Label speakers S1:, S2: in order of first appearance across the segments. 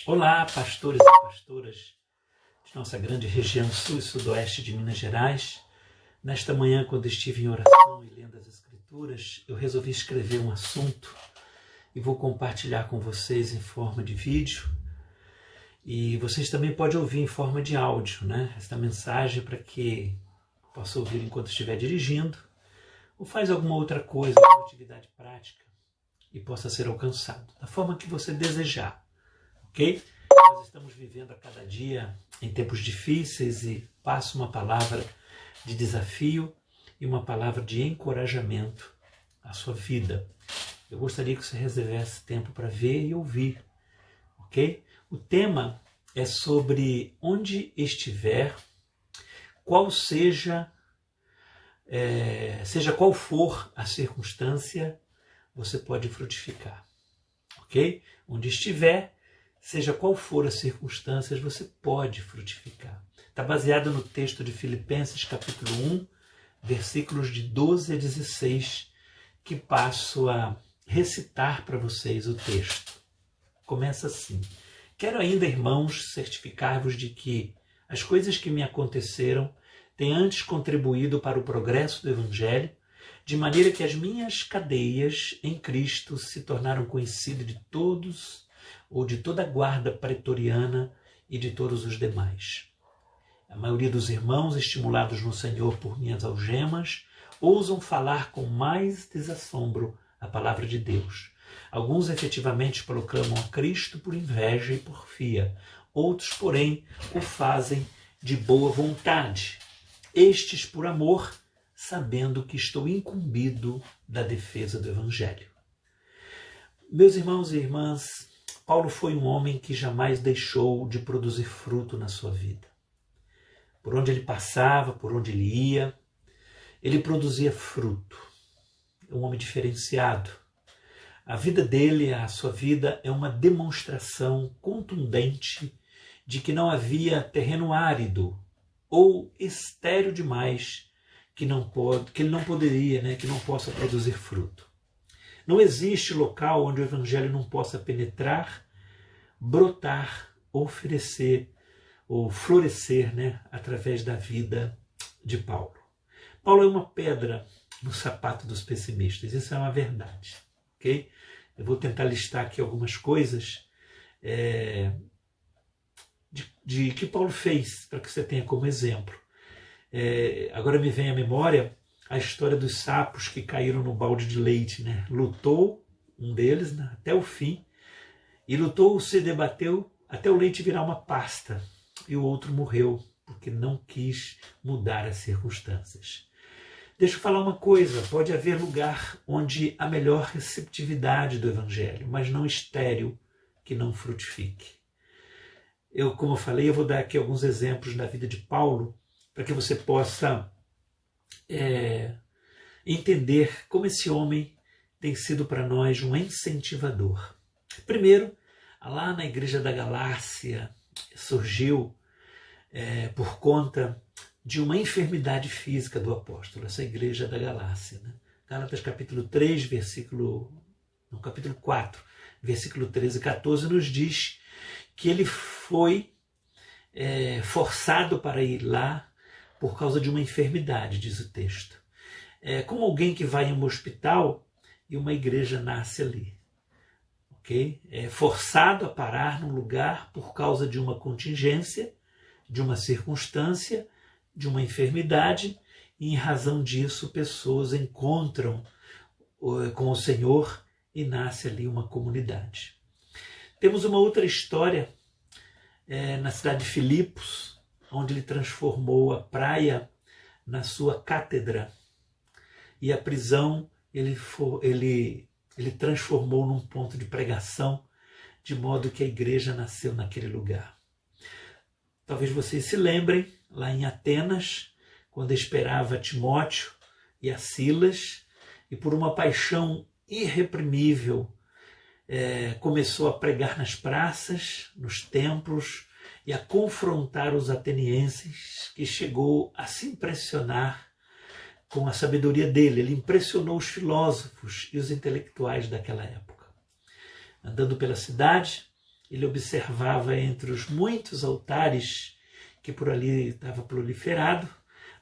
S1: Olá, pastores e pastoras de nossa grande região sul e sudoeste de Minas Gerais. Nesta manhã, quando estive em oração e lendo as Escrituras, eu resolvi escrever um assunto e vou compartilhar com vocês em forma de vídeo. E vocês também podem ouvir em forma de áudio, né? Esta mensagem para que possa ouvir enquanto estiver dirigindo ou faz alguma outra coisa, alguma atividade prática e possa ser alcançado da forma que você desejar, ok? Nós estamos vivendo a cada dia em tempos difíceis e passo uma palavra de desafio e uma palavra de encorajamento à sua vida. Eu gostaria que você reservasse tempo para ver e ouvir, ok? O tema é sobre onde estiver, seja qual for a circunstância, você pode frutificar, ok? Onde estiver, seja qual for as circunstâncias, você pode frutificar. Está baseado no texto de Filipenses, capítulo 1, versículos de 12 a 16, que passo a recitar para vocês o texto. Começa assim: Quero ainda, irmãos, certificar-vos de que as coisas que me aconteceram têm antes contribuído para o progresso do Evangelho, de maneira que as minhas cadeias em Cristo se tornaram conhecidas de todos, ou de toda a guarda pretoriana e de todos os demais. A maioria dos irmãos, estimulados no Senhor por minhas algemas, ousam falar com mais desassombro a palavra de Deus. Alguns efetivamente proclamam a Cristo por inveja e porfia, outros, porém, o fazem de boa vontade. Estes por amor, sabendo que estou incumbido da defesa do Evangelho. Meus irmãos e irmãs, Paulo foi um homem que jamais deixou de produzir fruto na sua vida. Por onde ele passava, por onde ele ia, ele produzia fruto. É um homem diferenciado. A vida dele, a sua vida, é uma demonstração contundente de que não havia terreno árido ou estéril demais que ele não poderia, que não possa produzir fruto. Não existe local onde o Evangelho não possa penetrar, brotar, oferecer ou florescer, através da vida de Paulo. Paulo é uma pedra no sapato dos pessimistas, isso é uma verdade, ok? Eu vou tentar listar aqui algumas coisas de que Paulo fez, para que você tenha como exemplo. Agora me vem à memória a história dos sapos que caíram no balde de leite, Lutou, um deles, até o fim, e lutou, se debateu até o leite virar uma pasta, e o outro morreu, porque não quis mudar as circunstâncias. Deixa eu falar uma coisa: pode haver lugar onde há melhor receptividade do Evangelho, mas não estéril, que não frutifique. Como eu falei, eu vou dar aqui alguns exemplos da vida de Paulo, para que você possa entender como esse homem tem sido para nós um incentivador. Primeiro, lá na igreja da Galácia, surgiu por conta de uma enfermidade física do apóstolo, essa igreja da Galácia. Gálatas capítulo 3, capítulo 4, versículo 13 e 14, nos diz que ele foi forçado para ir lá por causa de uma enfermidade, diz o texto. Como alguém que vai em um hospital e uma igreja nasce ali. Okay? É forçado a parar num lugar por causa de uma contingência, de uma circunstância, de uma enfermidade, e em razão disso pessoas encontram com o Senhor e nasce ali uma comunidade. Temos uma outra história na cidade de Filipos, onde ele transformou a praia na sua cátedra e a prisão ele transformou num ponto de pregação, de modo que a igreja nasceu naquele lugar. Talvez vocês se lembrem, lá em Atenas, quando esperava Timóteo e a Silas, e por uma paixão irreprimível começou a pregar nas praças, nos templos, e a confrontar os atenienses, que chegou a se impressionar com a sabedoria dele. Ele impressionou os filósofos e os intelectuais daquela época. Andando pela cidade, ele observava entre os muitos altares que por ali estava proliferado,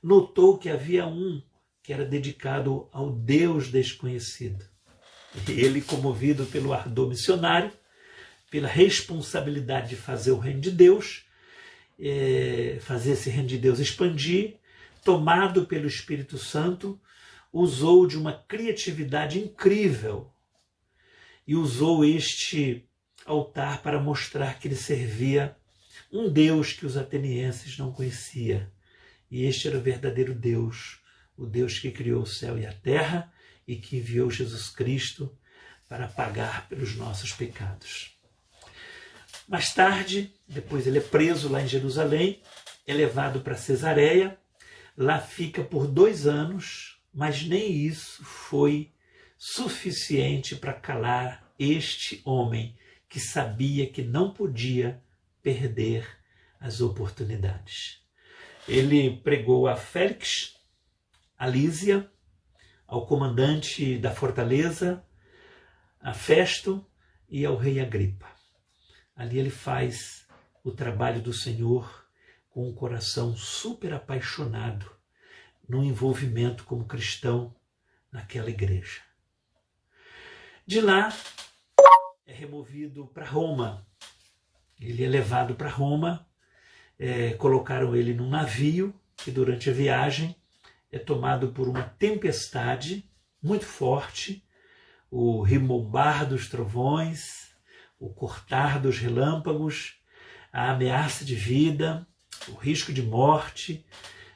S1: notou que havia um que era dedicado ao Deus desconhecido. E ele, comovido pelo ardor missionário, pela responsabilidade de fazer o reino de Deus, fazer esse reino de Deus expandir, tomado pelo Espírito Santo, usou de uma criatividade incrível e usou este altar para mostrar que ele servia um Deus que os atenienses não conheciam. E este era o verdadeiro Deus, o Deus que criou o céu e a terra e que enviou Jesus Cristo para pagar pelos nossos pecados. Mais tarde, depois ele é preso lá em Jerusalém, é levado para Cesareia, lá fica por 2 anos, mas nem isso foi suficiente para calar este homem que sabia que não podia perder as oportunidades. Ele pregou a Félix, a Lísia, ao comandante da fortaleza, a Festo e ao rei Agripa. Ali ele faz o trabalho do Senhor com um coração super apaixonado no envolvimento como cristão naquela igreja. De lá é removido para Roma. Ele é levado para Roma, colocaram ele num navio que durante a viagem é tomado por uma tempestade muito forte, o rimombar dos trovões, o cortar dos relâmpagos, a ameaça de vida, o risco de morte,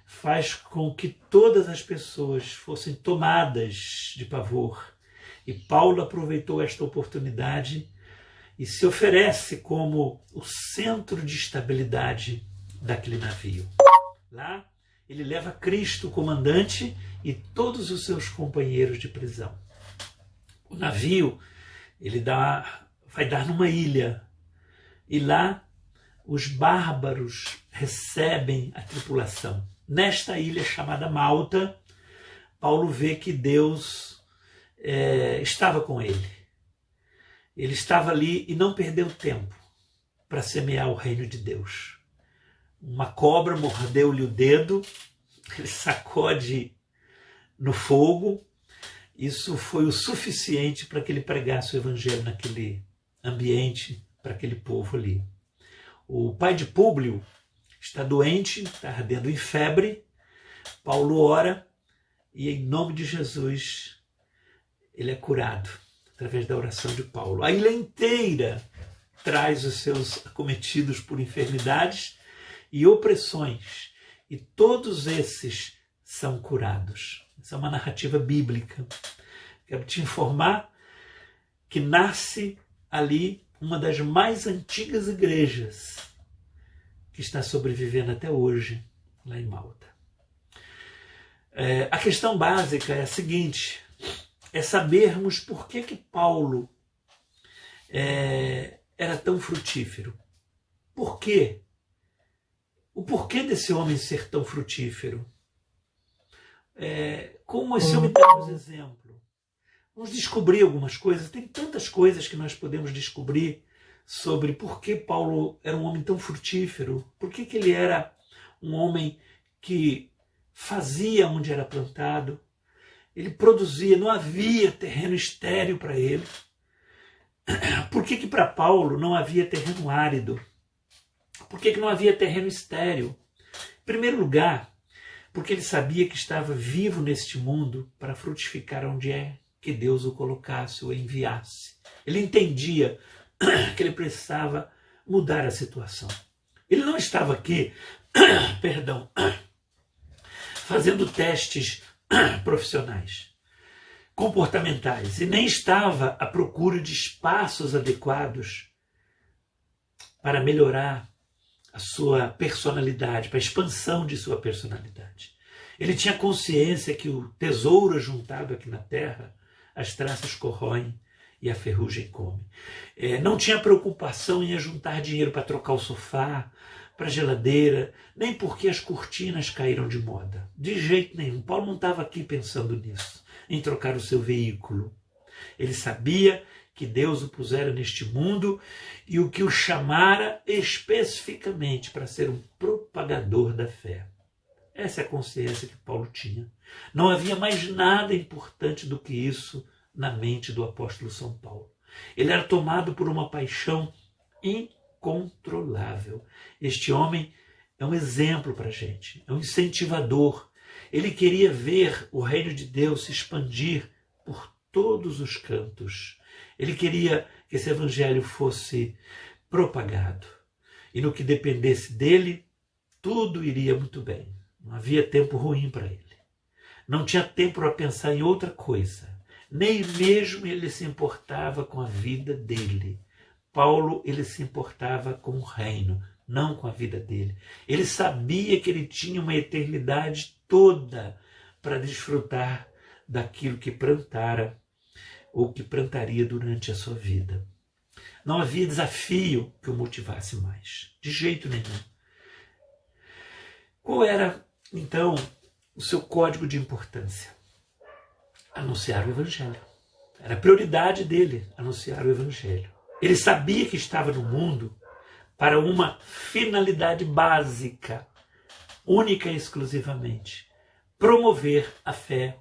S1: faz com que todas as pessoas fossem tomadas de pavor. E Paulo aproveitou esta oportunidade e se oferece como o centro de estabilidade daquele navio. Lá ele leva Cristo, o comandante, e todos os seus companheiros de prisão. O navio vai dar numa ilha, e lá os bárbaros recebem a tripulação. Nesta ilha chamada Malta, Paulo vê que Deus estava com ele. Ele estava ali e não perdeu tempo para semear o reino de Deus. Uma cobra mordeu-lhe o dedo, ele sacode no fogo. Isso foi o suficiente para que ele pregasse o evangelho naquele ambiente, para aquele povo ali. O pai de Públio está doente, está ardendo em febre. Paulo ora e, em nome de Jesus, ele é curado através da oração de Paulo. A ilha inteira traz os seus acometidos por enfermidades e opressões, e todos esses são curados. Essa é uma narrativa bíblica. Quero te informar que nasce ali uma das mais antigas igrejas que está sobrevivendo até hoje, lá em Malta. A questão básica é a seguinte: é sabermos por que Paulo era tão frutífero. Por quê? O porquê desse homem ser tão frutífero? Como esse homem dá-nos exemplo? Vamos descobrir algumas coisas. Tem tantas coisas que nós podemos descobrir sobre por que Paulo era um homem tão frutífero. Por que ele era um homem que fazia onde era plantado. Ele produzia, não havia terreno estéril para ele. Por que para Paulo não havia terreno árido? Por que não havia terreno estéril? Em primeiro lugar, porque ele sabia que estava vivo neste mundo para frutificar onde é que Deus o colocasse, o enviasse. Ele entendia que ele precisava mudar a situação. Ele não estava aqui, fazendo testes profissionais, comportamentais, e nem estava à procura de espaços adequados para melhorar a sua personalidade, para a expansão de sua personalidade. Ele tinha consciência que o tesouro juntado aqui na terra, as traças corroem e a ferrugem come. Não tinha preocupação em ajuntar dinheiro para trocar o sofá, para a geladeira, nem porque as cortinas caíram de moda. De jeito nenhum. Paulo não estava aqui pensando nisso, em trocar o seu veículo. Ele sabia que Deus o pusera neste mundo e o que o chamara especificamente para ser um propagador da fé. Essa é a consciência que Paulo tinha. Não havia mais nada importante do que isso na mente do apóstolo São Paulo. Ele era tomado por uma paixão incontrolável. Este homem é um exemplo para a gente, é um incentivador. Ele queria ver o reino de Deus se expandir por todos os cantos. Ele queria que esse evangelho fosse propagado. E no que dependesse dele, tudo iria muito bem. Não havia tempo ruim para ele. Não tinha tempo para pensar em outra coisa. Nem mesmo ele se importava com a vida dele. Paulo, ele se importava com o reino, não com a vida dele. Ele sabia que ele tinha uma eternidade toda para desfrutar daquilo que plantara ou que plantaria durante a sua vida. Não havia desafio que o motivasse mais, de jeito nenhum. Qual era, então, o seu código de importância? Anunciar o Evangelho. Era a prioridade dele, anunciar o Evangelho. Ele sabia que estava no mundo para uma finalidade básica, única e exclusivamente: promover a fé,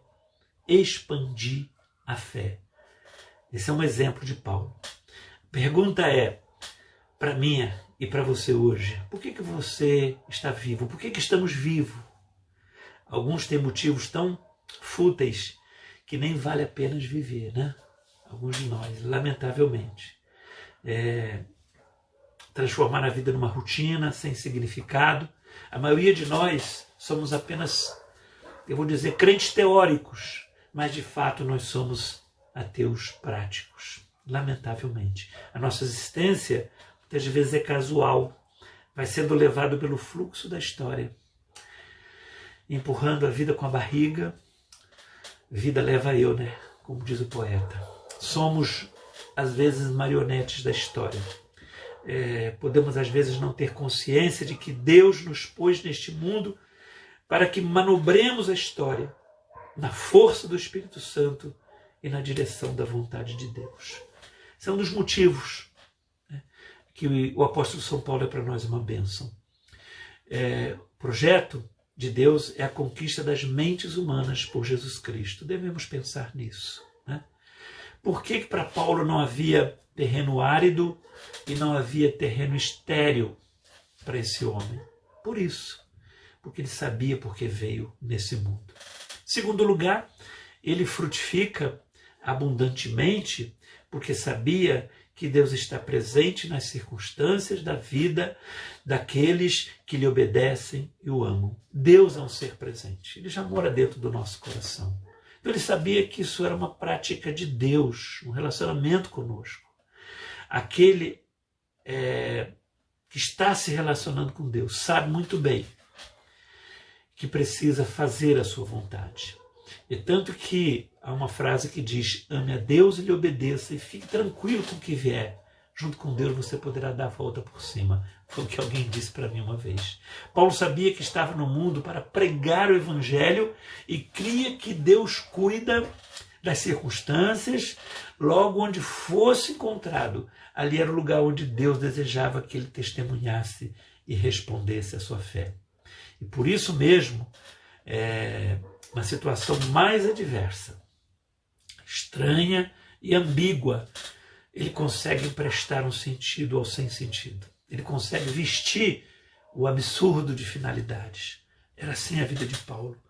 S1: expandir a fé. Esse é um exemplo de Paulo. A pergunta é, para mim e para você hoje, por que você está vivo? Por que estamos vivos? Alguns têm motivos tão fúteis que nem vale a pena viver, né? Alguns de nós, lamentavelmente. Transformar a vida numa rotina sem significado. A maioria de nós somos apenas, eu vou dizer, crentes teóricos, mas de fato nós somos ateus práticos, lamentavelmente. A nossa existência muitas vezes é casual, vai sendo levado pelo fluxo da história, empurrando a vida com a barriga. Vida leva eu, né? Como diz o poeta. Somos, às vezes, marionetes da história. Podemos, às vezes, não ter consciência de que Deus nos pôs neste mundo para que manobremos a história na força do Espírito Santo e na direção da vontade de Deus. Esse é um dos motivos, né, que o apóstolo São Paulo é para nós uma bênção. O projeto de Deus é a conquista das mentes humanas por Jesus Cristo. Devemos pensar nisso, né? Por que para Paulo não havia terreno árido e não havia terreno estéril para esse homem? Por isso, porque ele sabia por que veio nesse mundo. Em segundo lugar, ele frutifica abundantemente porque sabia que Deus está presente nas circunstâncias da vida daqueles que lhe obedecem e o amam. Deus é um ser presente. Ele já mora dentro do nosso coração. Então ele sabia que isso era uma prática de Deus, um relacionamento conosco. Aquele que está se relacionando com Deus sabe muito bem que precisa fazer a sua vontade. E tanto que há uma frase que diz: ame a Deus e lhe obedeça e fique tranquilo com o que vier. Junto com Deus você poderá dar a volta por cima. Foi o que alguém disse para mim uma vez. Paulo sabia que estava no mundo para pregar o Evangelho e cria que Deus cuida das circunstâncias. Logo, onde fosse encontrado, ali era o lugar onde Deus desejava que ele testemunhasse e respondesse à sua fé. E por isso mesmo, uma situação mais adversa, estranha e ambígua, ele consegue emprestar um sentido ao sem sentido. Ele consegue vestir o absurdo de finalidades. Era assim a vida de Paulo.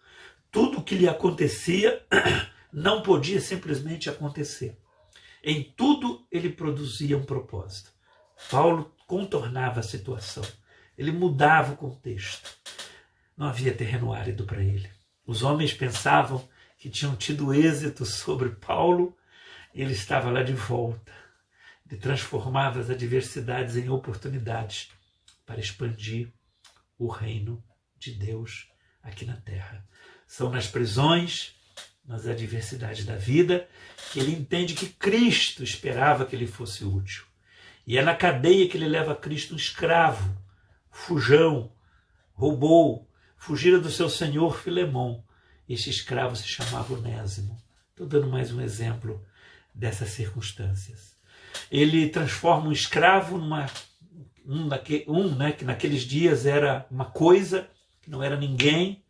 S1: Tudo o que lhe acontecia não podia simplesmente acontecer. Em tudo ele produzia um propósito. Paulo contornava a situação. Ele mudava o contexto. Não havia terreno árido para ele. Os homens pensavam que tinham tido êxito sobre Paulo e ele estava lá de volta. Ele transformava as adversidades em oportunidades para expandir o reino de Deus aqui na terra. São nas prisões, nas adversidades da vida, que ele entende que Cristo esperava que ele fosse útil. E é na cadeia que ele leva a Cristo um escravo, fujão, roubou, fugira do seu senhor Filemon. Este escravo se chamava Onésimo. Estou dando mais um exemplo dessas circunstâncias. Ele transforma um escravo que naqueles dias era uma coisa, que não era ninguém,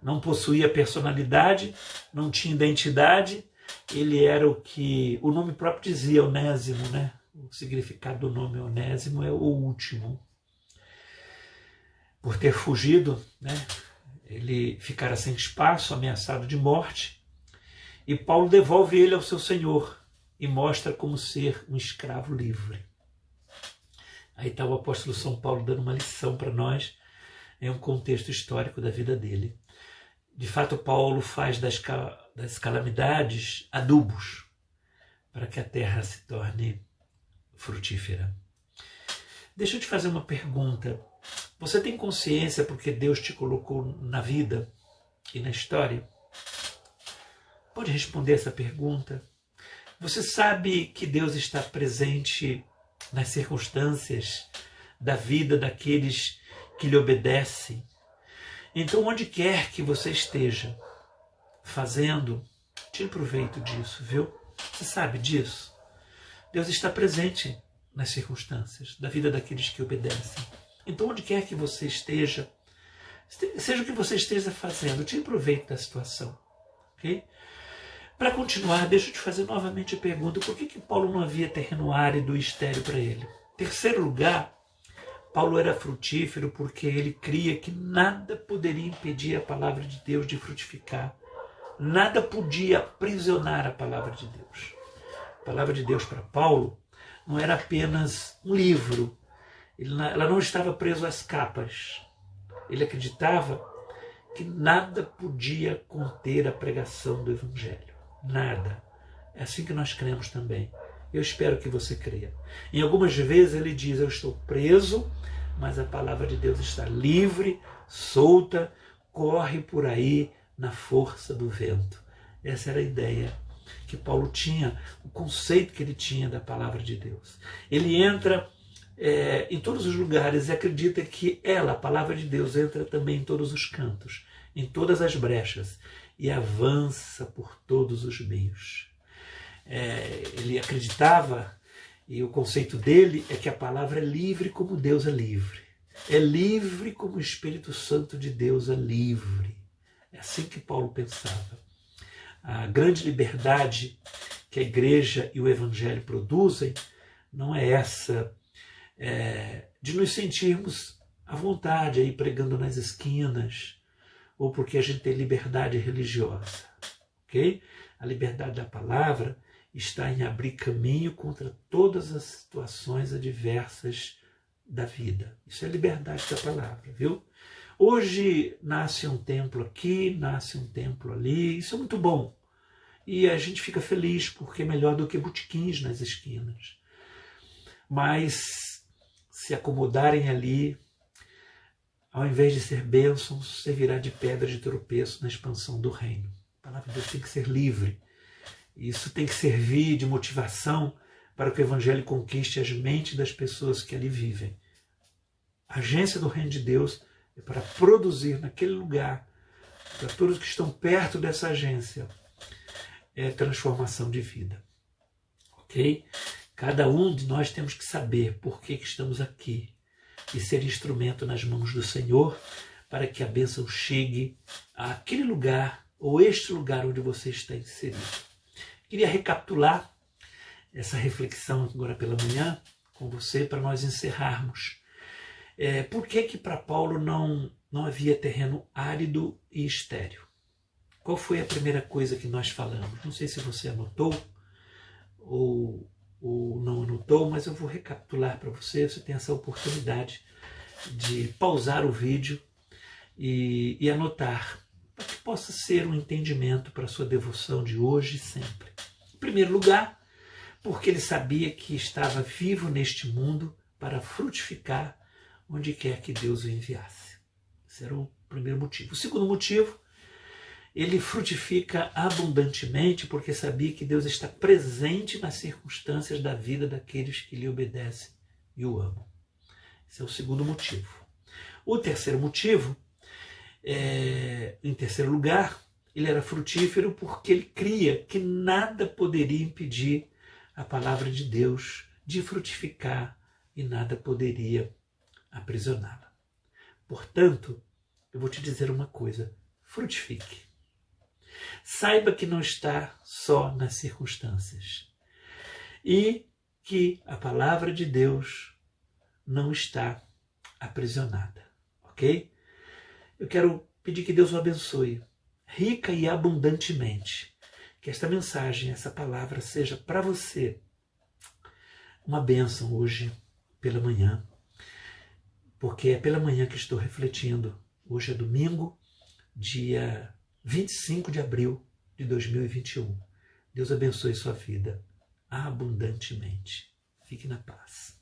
S1: não possuía personalidade, não tinha identidade. Ele era o que o nome próprio dizia, Onésimo, né? O significado do nome Onésimo é o último. Por ter fugido, né? Ele ficara sem espaço, ameaçado de morte, e Paulo devolve ele ao seu senhor e mostra como ser um escravo livre. Aí está o apóstolo São Paulo dando uma lição para nós em um contexto histórico da vida dele. De fato, Paulo faz das calamidades adubos para que a terra se torne frutífera. Deixa eu te fazer uma pergunta. Você tem consciência porque Deus te colocou na vida e na história? Pode responder essa pergunta? Você sabe que Deus está presente nas circunstâncias da vida daqueles que lhe obedecem? Então, onde quer que você esteja fazendo, tire proveito disso, viu? Você sabe disso? Deus está presente nas circunstâncias da vida daqueles que obedecem. Então, onde quer que você esteja, seja o que você esteja fazendo, tire proveito da situação. Ok? Para continuar, deixa eu te fazer novamente a pergunta: por que Paulo não havia terreno árido e estéril para ele? Em terceiro lugar, Paulo era frutífero porque ele cria que nada poderia impedir a palavra de Deus de frutificar. Nada podia aprisionar a palavra de Deus. A palavra de Deus para Paulo não era apenas um livro. Ela não estava presa às capas. Ele acreditava que nada podia conter a pregação do Evangelho. Nada. É assim que nós cremos também. Eu espero que você creia. Em algumas vezes ele diz: eu estou preso, mas a palavra de Deus está livre, solta, corre por aí na força do vento. Essa era a ideia que Paulo tinha, o conceito que ele tinha da palavra de Deus. Ele entra em todos os lugares e acredita que ela, a palavra de Deus, entra também em todos os cantos, em todas as brechas, e avança por todos os meios. Ele acreditava, e o conceito dele é que a palavra é livre como Deus é livre. É livre como o Espírito Santo de Deus é livre. É assim que Paulo pensava. A grande liberdade que a igreja e o evangelho produzem não é essa de nos sentirmos à vontade aí pregando nas esquinas, ou porque a gente tem liberdade religiosa. Ok? A liberdade da palavra está em abrir caminho contra todas as situações adversas da vida. Isso é liberdade da palavra, viu? Hoje nasce um templo aqui, nasce um templo ali, isso é muito bom. E a gente fica feliz porque é melhor do que botequins nas esquinas. Mas se acomodarem ali, ao invés de ser bênção, servirá de pedra de tropeço na expansão do reino. A palavra de Deus tem que ser livre. Isso tem que servir de motivação para que o evangelho conquiste as mentes das pessoas que ali vivem. A agência do reino de Deus é para produzir naquele lugar, para todos que estão perto dessa agência, transformação de vida. Ok? Cada um de nós temos que saber por que estamos aqui e ser instrumento nas mãos do Senhor para que a bênção chegue àquele lugar ou este lugar onde você está inserido. Queria recapitular essa reflexão agora pela manhã com você para nós encerrarmos. Por que para Paulo não havia terreno árido e estéril? Qual foi a primeira coisa que nós falamos? Não sei se você anotou ou não anotou, mas eu vou recapitular para você. Você tem essa oportunidade de pausar o vídeo e anotar, para que possa ser um entendimento para a sua devoção de hoje e sempre. Em primeiro lugar, porque ele sabia que estava vivo neste mundo para frutificar onde quer que Deus o enviasse. Esse era o primeiro motivo. O segundo motivo, ele frutifica abundantemente porque sabia que Deus está presente nas circunstâncias da vida daqueles que lhe obedecem e o amam. Esse é o segundo motivo. O terceiro motivo, em terceiro lugar, ele era frutífero porque ele cria que nada poderia impedir a palavra de Deus de frutificar e nada poderia aprisioná-la. Portanto, eu vou te dizer uma coisa: frutifique. Saiba que não está só nas circunstâncias e que a palavra de Deus não está aprisionada, ok? Eu quero pedir que Deus o abençoe rica e abundantemente. Que esta mensagem, essa palavra seja para você uma bênção hoje pela manhã, porque é pela manhã que estou refletindo. Hoje é domingo, dia 25 de abril de 2021. Deus abençoe sua vida abundantemente. Fique na paz.